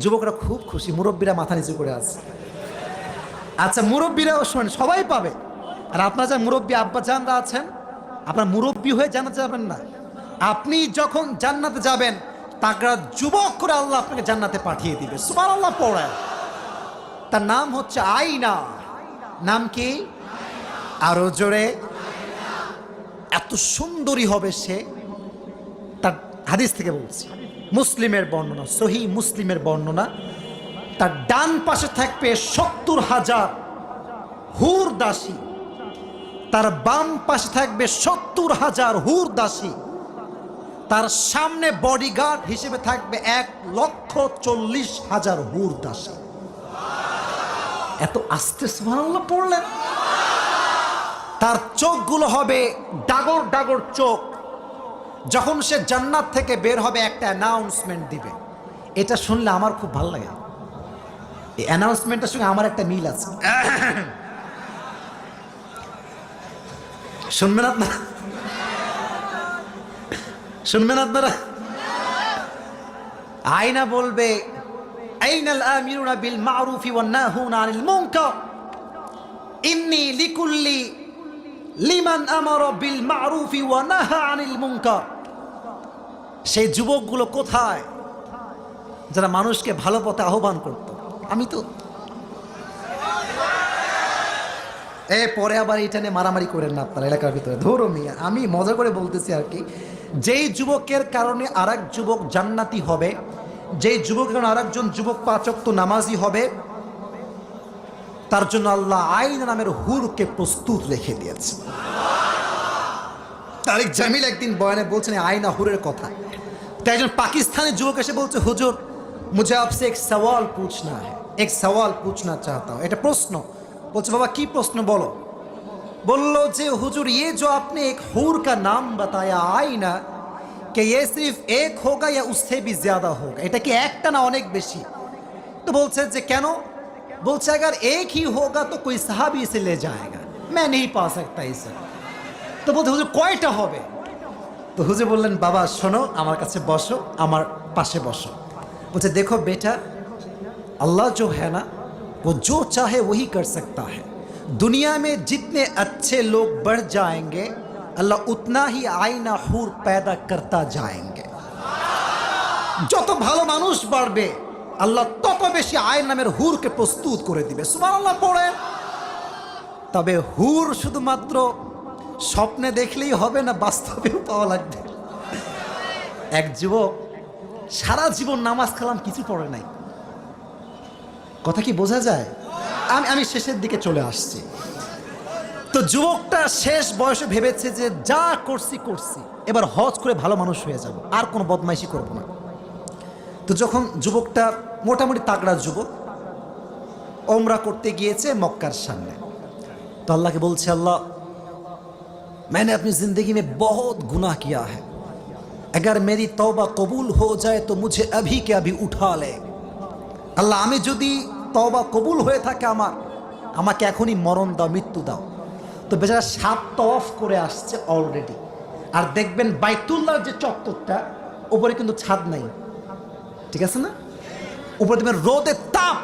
যুবকরা খুব খুশি, মুরব্বীরা মাথা নিচু করে আছে। আচ্ছা, মুরব্বীরাও শোনেন, সবাই পাবে। আর আপনার যা মুরব্বী আব্বা জানরা আছেন, আপনার মুরব্বী হয়ে জান্নাতে যাবেন না। আপনি যখন জান্নাতে যাবেন, তাগড়া যুবক করে আল্লাহ আপনাকে জান্নাতে পাঠিয়ে দিবে। সুবহানাল্লাহ পড়ে। তার নাম হচ্ছে আয়না। নাম কি? আরো জোরে। এত সুন্দরী হবে সে, তার হাদিস থেকে বলছি, মুসলিমের বর্ণনা, সহি মুসলিমের বর্ণনা। তার ডান পাশে থাকবে 70,000 হুর দাসী, তার বাম পাশে থাকবে 70,000 হুর দাসী, তার সামনে বডিগার্ড হিসেবে থাকবে 1,40,000 হুর দাসী। এত আস্তে সুবহানাল্লাহ পড়লেন। তার চোখগুলো হবে ডাগর ডাগর চোখ। যখন সে জান্নাত থেকে বের হবে, একটা অ্যানাউন্সমেন্ট দিবে। এটা শুনলে আমার খুব ভালো লাগে। এই অ্যানাউন্সমেন্টের সঙ্গে আমার একটা মিল আছে। শুনবেন আপনারা? শুনবেন আপনারা? আয়না বলবে, আইনাল আমিরুনা বিল মারুফি ওয়ান নাহুনা আনিল মুনকার ইন্নী লিকুল্লি লিমান আমারা বিল মারুফি ওয়া নাহা আনিল মুনকার। সেই যুবকগুলো কোথায় যারা মানুষকে ভালো পথে আহ্বান করত? আমি তো পরে আবার এটা নিয়ে মারামারি করেন না আপনার এলাকার ভিতরে। ধরো মিয়া, আমি মজা করে বলতেছি আর কি। যেই যুবকের কারণে আরেক যুবক জান্নাতি হবে, যেই যুবকের কারণে আরেকজন যুবক 5 ওয়াক্ত নামাজি হবে, তার জন্য আল্লাহ আয়না নামের হুরকে প্রস্তুত রেখে দিয়েছে। তারিক জামিল একদিন বয়ানে বলছেন আয়না হুরের কথা। তাই একজন পাকিস্তানি যুবক এসে বলছে, হুজুর মুঝে আপসে এক সওয়াল পুছনা হ্যায়, এক সওয়াল পুছনা চাহতা হুঁ। এটা প্রশ্ন। বলছে, বাবা কি প্রশ্ন বলো। বললো যে হুজুর, ये जो आपने एक हूर का नाम बताया आईना, कि ये सिर्फ एक होगा या उससे भी ज्यादा होगा? এটা কি একটা না অনেক বেশি? তো বলছে যে কেন? বলছে अगर एक ही होगा तो कोई साहबी इसे ले जाएगा, मैं नहीं पा सकता इसे। তো বলতে হুজুর কয়টা হবে? তো হুজুর বললেন, বাবা শোনো, আমার কাছে বসো, আমার পাশে বসো। বলছে, देखो बेटा, अल्लाह जो है ना, वो जो चाहे वही कर सकता है। दुनिया में जितने अच्छे लोग बढ़ जाएंगे, अल्लाह उतना ही आईना हूर पैदा करता जाएंगे। যত ভালো মানুষ বাড়বে, আল্লাহ তত বেশি আয়না নামের হুরকে প্রস্তুত করে দিবে। সুবহানাল্লাহ পড়ে। তবে হুর শুধুমাত্র স্বপ্নে দেখলেই হবে না, বাস্তবেও পাওয়া লাগবে। এক যুবক সারা জীবন নামাজ কালাম কিছু পড়ে নাই। কথা কি বোঝা যায়? আমি শেষের দিকে চলে আসছি। তো যুবকটা শেষ বয়সে ভেবেছে যে যা করছি করছি, এবার হজ করে ভালো মানুষ হয়ে যাব, আর কোনো বদমাইশি করব না। তো যখন যুবকটা মোটামুটি তাগড়া যুবক, ওমরা করতে গিয়েছে মক্কার সামনে। तो अल्लाह के बोलছে, अल्लाह मैंने अपनी ज़िंदगी में बहुत गुनाह किया है, अगर मेरी तौबा कबूल हो जाए तो मुझे अभी के अभी उठा ले। আল্লাহ, আমি যদি তওবা কবুল হয়ে থাকে আমাকে এখনই মরণ দাও, মৃত্যু দাও। তো বেচারা 7 তওয়াফ করে আসছে অলরেডি। আর দেখবেন বাইতুল্লাহর যে চত্বরটা, উপরে কিন্তু ছাদ নাই, ঠিক আছে না? উপরে দেখবেন রোদের তাপ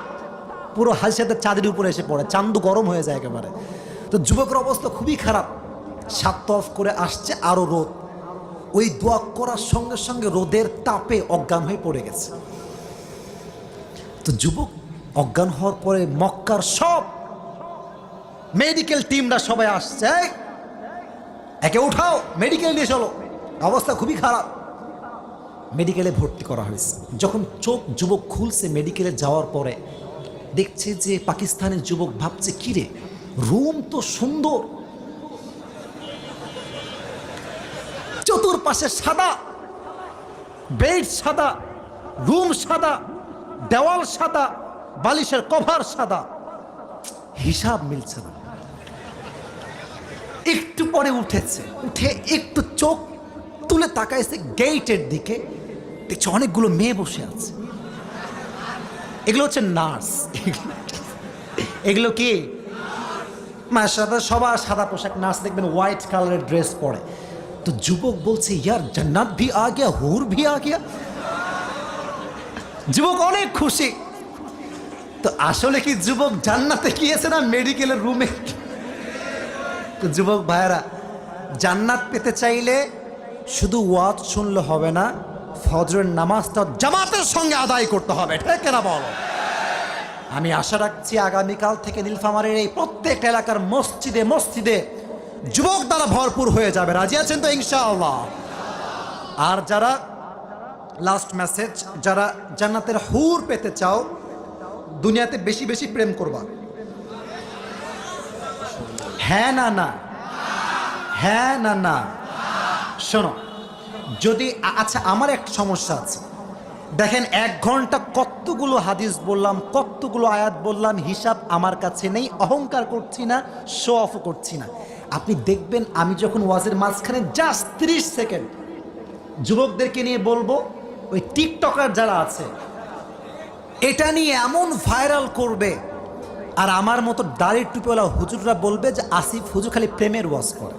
পুরো হাজিদের চাঁদের উপরে এসে পড়ে, চান্দু গরম হয়ে যায় একেবারে। তো যুবকের অবস্থা খুবই খারাপ। 7 তওয়াফ করে আসছে, আরও রোদ। ওই দোয়া করার সঙ্গে সঙ্গে রোদের তাপে অজ্ঞান হয়ে পড়ে গেছে। তো যুবক অজ্ঞান হওয়ার পরে মক্কার সব মেডিকেল টিমরা সবাই আসছে, একে উঠাও, মেডিকেল নিয়ে চলো। অবস্থা খুবই খারাপ। মেডিকেলে ভর্তি করা হয়েছে। যখন চোখ যুবক খুলছে মেডিকেলে যাওয়ার পরে, দেখছে যে পাকিস্তানের যুবক ভাবছে, কিরে রুম তো সুন্দর, চতুর্পাশে সাদা, বেড সাদা, রুম সাদা, দেওয়াল সাদা, বালিশের কভার সাদা, হিসাব মিলছে না। একটু পরে উঠেছে, উঠে একটু চোখ তুলে তাকাইছে গেটের দিকে, দেখছে অনেকগুলো মেয়ে বসে আছে। এগুলো হচ্ছে নার্স। এগুলো কি মাশাআল্লাহ, সবার সাদা পোশাক, নার্স দেখবেন হোয়াইট কালারের ড্রেস পরে। তো যুবক বলছে, ইয়ার জান্নাত ভি আ গিয়া, হুর ভি আ গিয়া। যুবক অনেক খুশি। তো আসলে কি যুবক জান্নাতে গিয়েছে না মেডিকেলের রুমে? তো যুবক ভাইয়েরা, জান্নাত পেতে চাইলে শুধু ওয়াজ শুনলে হবে না, ফজরের নামাজটা জামাতের সঙ্গে আদায় করতে হবে, ঠিক না বলো? আমি আশা রাখছি আগামীকাল থেকে নীলফামারীর এই প্রত্যেকটা এলাকার মসজিদে মসজিদে যুবক দ্বারা ভরপুর হয়ে যাবে। রাজি আছেন তো ইনশাআল্লাহ? আর যারা, লাস্ট মেসেজ, যারা জান্নাতের হুর পেতে চাও, দুনিয়াতে বেশি বেশি প্রেম করবা। হ্যাঁ না না? হ্যাঁ না না? শোনো, যদি আচ্ছা, আমার একটা সমস্যা আছে। দেখেন, 1 ঘন্টা কতগুলো হাদিস বললাম, কতগুলো আয়াত বললাম, হিসাব আমার কাছে নেই। অহংকার করছি না, শো অফ করছি না। আপনি দেখবেন আমি যখন ওয়াজের মাঝখানে জাস্ট 30 সেকেন্ড যুবকদেরকে নিয়ে বলবো, ওই টিকটকার যারা আছে এটা নিয়ে এমন ভাইরাল করবে, আর আমার মতো দাড়ির টুপিওয়ালা হুজুররা বলবে যে আসিফ হুজুর খালি প্রেমের ওয়াজ করে।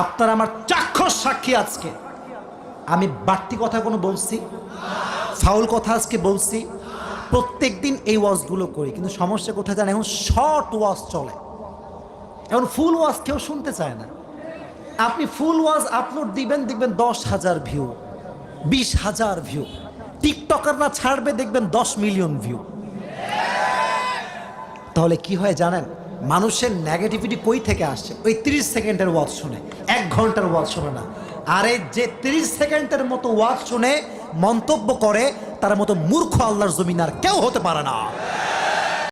আপনারা আমার চাক্ষুষ সাক্ষী। আজকে আমি বাড়তি কথা কোনো বলছি? ফাউল কথা আজকে বলছি? প্রত্যেক দিন এই ওয়াজগুলো করি, কিন্তু সমস্যা কোথায় জানেন? এখন শর্ট ওয়াজ চলে, এখন ফুল ওয়াজ কেউ শুনতে চায় না। আপনি ফুল ওয়াজ আপলোড দিবেন, দেখবেন 10,000 ভিউ, 20,000 ভিউ। টিকটকাররা ছাড়বে, দেখবেন 10 মিলিয়ন ভিউ। তাহলে কি হয় জানেন? মানুষের নেগেটিভিটি কই থেকে আসছে? ওই 30 সেকেন্ডের ওয়াজ শুনে, 1 ঘন্টার ওয়াজ শুনে না। আরে যে 30 সেকেন্ডের মতো ওয়াজ শুনে মন্তব্য করে, তার মতো মূর্খ আল্লাহর জমিন আর কেউ হতে পারে না।